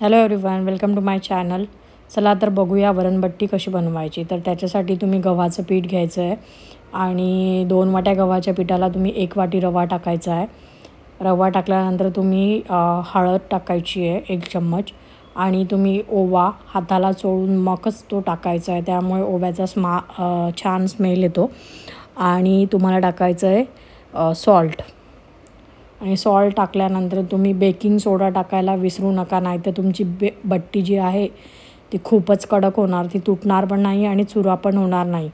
Hello everyone, welcome to my channel. चला तर बघूया वरणबट्टी कशी बनवायची. तर त्याच्यासाठी तुम्ही गव्हाचं पीठ घ्यायचं आहे आणि 2 वाट्या गव्हाच्या पिठाला तुम्ही 1 वाटी रवा टाकायचा आहे. रवा टाकल्यानंतर तुम्ही हळद टाकायची आहे 1 चम्मच आणि तुम्ही ओवा हाताला चोळून मगच तो टाकायचा आहे. त्यामुळे ओव्याचा छान स्मेल येतो. आणि तुम्हाला टाकायचं आहे सॉल्ट. आणि सॉल्ट टाकल्यानंतर तुम्ही बेकिंग सोडा टाकायला विसरू नका, नाहीतर तुमची बट्टी जी आहे ती खूपच कडक होणार, ती तुटणार पण नाही आणि चुरा पण होणार नाही.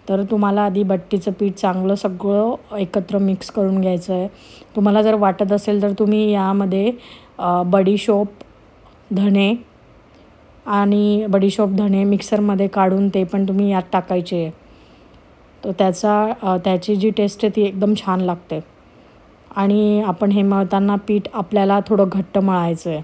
तर तुम्हाला आधी बट्टीचं पीठ चांगलं सगळं एकत्र मिक्स करून घ्यायचं आहे. तुम्हाला जर वाटत असेल तर तुम्ही यामध्ये बडीशोप, धणे आणि बडीशोप मिक्सरमध्ये काढून ते पण तुम्ही यात टाकायचे आहे. तर त्याची जी टेस्ट आहे ती एकदम छान लागते. आणि आपण हे मळताना पीठ आपल्याला थोडं घट्ट मळायचं आहे.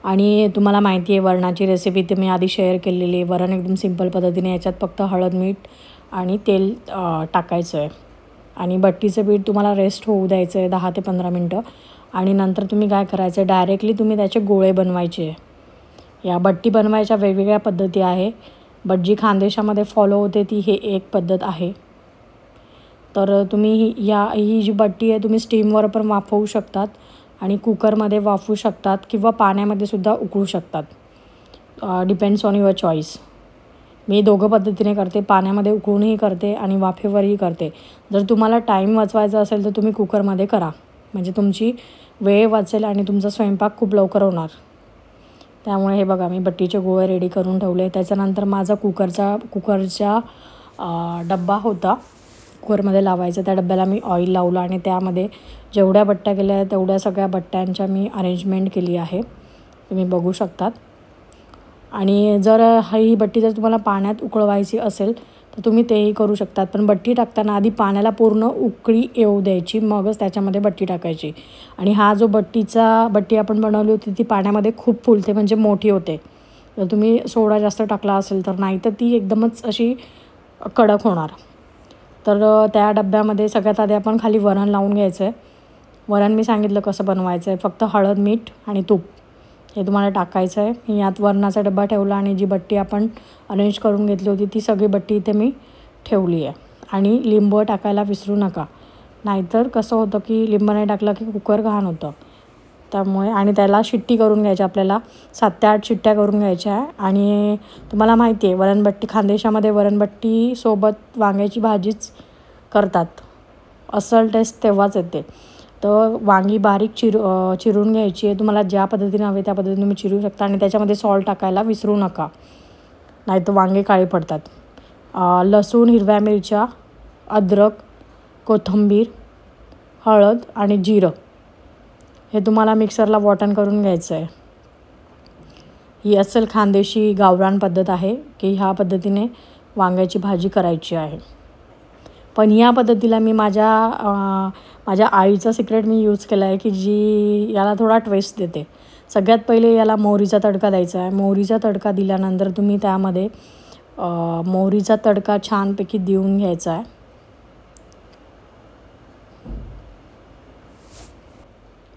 आणि तुम्हाला माहिती आहे वरणाची रेसिपी ते मी आधी शेअर केलेली आहे. वरण एकदम सिंपल पद्धतीने, याच्यात फक्त हळद, मीठ आणि तेल टाकायचं आहे. आणि बट्टीचं पीठ तुम्हाला रेस्ट होऊ द्यायचं आहे 10 ते 15 मिनटं. आणि नंतर तुम्ही काय करायचं आहे, डायरेक्टली तुम्ही त्याचे गोळे बनवायचे. या बट्टी बनवायच्या वेगवेगळ्या पद्धती आहे, बट जी खानदेशामध्ये फॉलो होते ती हे एक पद्धत आहे. तर तुम्ही ही जी बट्टी आहे तुम्ही स्टीमवर पण वाफवू शकतात आणि कुकरमध्ये वाफवू शकतात किंवा पाण्यामध्ये सुद्धा उकळू शकतात. Depends on your choice. मी दोघं पद्धतीने करते, पाण्यामध्ये उकळूनही करते आणि वाफेवरही करते. जर तुम्हाला टाईम वाचवायचा असेल तर तुम्ही कुकरमध्ये करा, म्हणजे तुमची वेळ वाचेल आणि तुमचा स्वयंपाक खूप लवकर होणार. त्यामुळे हे बघा, मी बट्टीचे गोळे रेडी करून ठेवले. त्याच्यानंतर माझा कुकरचा डब्बा होता, कुकरमध्ये लावायचं. त्या डब्याला मी ऑइल लावलं आणि त्यामध्ये जेवढ्या बट्ट्या केल्या तेवढ्या सगळ्या बट्ट्यांच्या मी अरेंजमेंट केली आहे, तुम्ही बघू शकतात. आणि जर ही बट्टी जर तुम्हाला पाण्यात उकळवायची असेल तर तुम्ही तेही करू शकतात. पण बट्टी टाकताना आधी पाण्याला पूर्ण उकळी येऊ द्यायची, मगच त्याच्यामध्ये बट्टी टाकायची. आणि हा जो बट्टी आपण बनवली होती ती पाण्यामध्ये खूप फुलते, म्हणजे मोठी होते. जर तुम्ही सोडा जास्त टाकला असेल तर, नाही तर ती एकदमच अशी कडक होणार. तर त्या डब्यामध्ये सगळ्यात आधी आपण खाली वरण लावून घ्यायचं आहे. वरण मी सांगितलं कसं बनवायचं आहे, फक्त हळद, मीठ आणि तूप हे तुम्हाला टाकायचं आहे. मी यात वरणाचा डब्बा ठेवला आणि जी बट्टी आपण अरेंज करून घेतली होती ती सगळी बट्टी इथे मी ठेवली आहे. आणि लिंबू टाकायला विसरू नका, नाहीतर कसं होतं की लिंबू नाही टाकलं की कुकर घाण होतं. त्यामुळे आणि त्याला शिट्टी करून घ्यायची, आपल्याला 7 ते 8 शिट्ट्या करून घ्यायच्या आहे. आणि तुम्हाला माहिती आहे वरणबट्टी, खानदेशामध्ये वरणबट्टीसोबत वांग्याची भाजीच करतात. अस्सल टेस्ट तेव्हाच येते. तर वांगी बारीक चिरून घ्यायची आहे. तुम्हाला ज्या पद्धतीने हवे त्या पद्धतीने तुम्ही चिरू शकता. आणि त्याच्यामध्ये सॉल्ट टाकायला विसरू नका, नाही तर वांगे काळे पडतात. लसूण, हिरव्या मिरच्या, अद्रक, कोथिंबीर, हळद आणि जिरं हे तुम्हाला मिक्सरला वाटण करून घ्यायचं आहे. ही अस्सल खानदेशी गावरान पद्धत आहे की ह्या पद्धतीने वांग्याची भाजी करायची आहे. पण ह्या पद्धतीला मी माझ्या आईचा सिक्रेट मी यूज केला आहे, की जी याला थोडा ट्विस्ट देते. सगळ्यात पहिले याला मोहरीचा तडका द्यायचा आहे. मोहरीचा तडका दिल्यानंतर तुम्ही त्यामध्ये मोहरीचा तडका छानपैकी देऊन घ्यायचा आहे.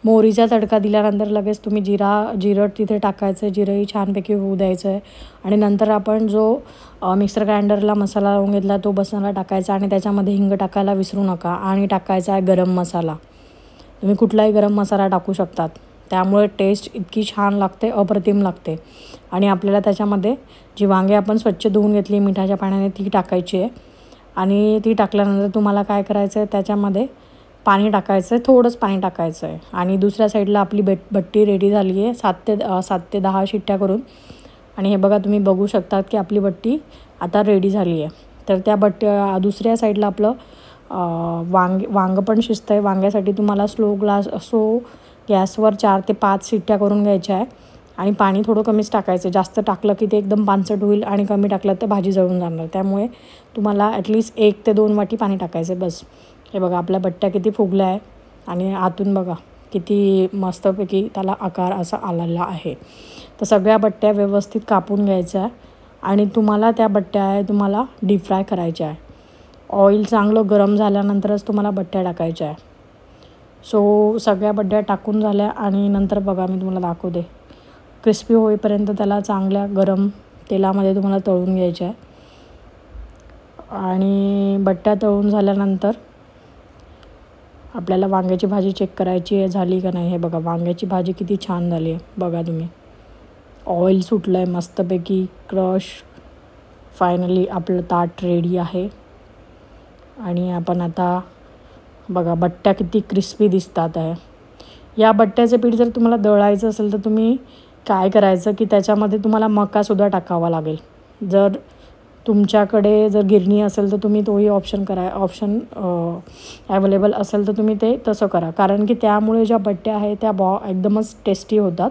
मोहरीचा तडका दिल्यानंतर लगेच तुम्ही जिरं तिथे टाकायचं आहे. जिरंही छानपैकी होऊ द्यायचं आहे. आणि नंतर आपण जो मिक्सर ग्राइंडरला मसाला लावून घेतला तो मसाला टाकायचा आणि त्याच्यामध्ये हिंग टाकायला विसरू नका. आणि टाकायचा आहे गरम मसाला. तुम्ही कुठलाही गरम मसाला टाकू शकतात, त्यामुळे टेस्ट इतकी छान लागते, अप्रतिम लागते. आणि आपल्याला त्याच्यामध्ये जी वांगे आपण स्वच्छ धुवून घेतली मिठाच्या पाण्याने ती टाकायची आहे. आणि ती टाकल्यानंतर तुम्हाला काय करायचं आहे, त्याच्यामध्ये पाणी टाकायचं आहे, थोडंच पाणी टाकायचं आहे. आणि दुसऱ्या साईडला आपली बट्टी रेडी झाली आहे 7 ते 10 शिट्ट्या करून. आणि हे बघा, तुम्ही बघू शकतात की आपली बट्टी आता रेडी झाली आहे. तर त्या दुसऱ्या साईडला आपलं वांगं पण शिजतं आहे. वांग्यासाठी तुम्हाला स्लो गॅसवर 4 ते 5 शिट्ट्या करून घ्यायच्या आहे. आणि पाणी थोडं कमीच टाकायचं, जास्त टाकलं की ते एकदम पानसट होईल आणि कमी टाकलं तर भाजी जळून जाणार. त्यामुळे तुम्हाला ॲटलिस्ट 1 ते 2 वाटी पाणी टाकायचं बस. हे बघा, आपल्या बट्ट्या किती फुगल्या आहे आणि आतून बघा किती मस्तपैकी त्याला आकार असा आलेला आहे. तर सगळ्या बट्ट्या व्यवस्थित कापून घ्यायच्या आहे. आणि तुम्हाला त्या बट्ट्या तुम्हाला डीप फ्राय करायच्या आहे. ऑइल चांगलं गरम झाल्यानंतरच तुम्हाला बट्ट्या टाकायच्या आहे. सो सगळ्या बट्ट्या टाकून झाल्या आणि नंतर बघा मी तुम्हाला दाखवते क्रिस्पी होईपर्यंत त्याला चांगल्या गरम तेलामध्ये तुम्हाला तळून घ्यायच्या आहे. आणि बट्ट्या तळून झाल्यानंतर आपल्याला वांग्याची भाजी चेक करायची आहे झाली का नाही. हे बघा वांग्याची भाजी किती छान झाली आहे बघा तुम्ही. ऑइल सुटलं आहे मस्तपैकी क्रश. फायनली आपलं ताट रेडी आहे. आणि आपण आता बघा बट्ट्या किती क्रिस्पी दिसतात आहे. या बट्ट्याचं पीठ जर तुम्हाला दळायचं असेल तर तुम्ही काय करायचं की त्याच्यामध्ये तुम्हाला मकासुद्धा टाकावा लागेल. जर तुमच्याकडे जर गिरणी असेल तर तुम्ही तोही ऑप्शन ॲवेलेबल असेल तर तुम्ही ते तसं करा. कारण की त्यामुळे ज्या बट्ट्या आहेत त्या एकदमच टेस्टी होतात.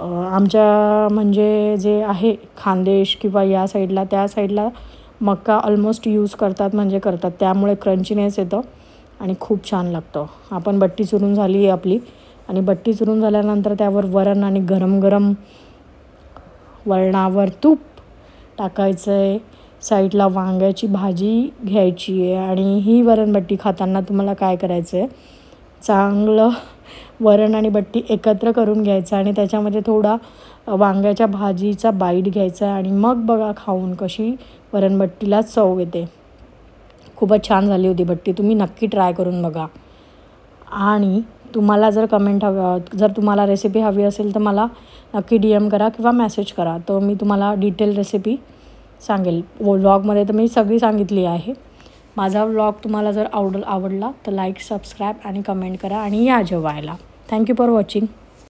आमच्या म्हणजे जे आहे खानदेश किंवा या साईडला त्या साईडला मका ऑलमोस्ट यूज करतात त्यामुळे क्रंचीनेस येतं आणि खूप छान लागतं. आपण बट्टी चुरून झाली आहे आपली. आणि बट्टी चुरून झाल्यानंतर त्यावर वरण आणि गरम गरम वरणावर तूप टाकायचं आहे. साईडला वांग्याची भाजी घ्यायची आहे. आणि ही वरणबट्टी खाताना तुम्हाला काय करायचं आहे चांगलं वरण आणि बट्टी एकत्र करून घ्यायचं आणि त्याच्यामध्ये थोडा वांग्याच्या भाजीचा बाईट घ्यायचा आणि मग बघा खाऊन कशी वरणबट्टीला चव येते. खूपच छान झाली होती बट्टी. तुम्ही नक्की ट्राय करून बघा. आणि तुम्हाला जर जर तुम्हाला रेसिपी हवी असेल तर मला नक्की DM करा किंवा मेसेज करा. तर मी तुम्हाला डिटेल रेसिपी सांगेल. व्लॉगमध्ये तर मी सगळी सांगितली आहे. माझा व्लॉग तुम्हाला जर आवडला तर लाईक सबस्क्राईब आणि कमेंट करा आणि या जेवायला. Thank you for watching.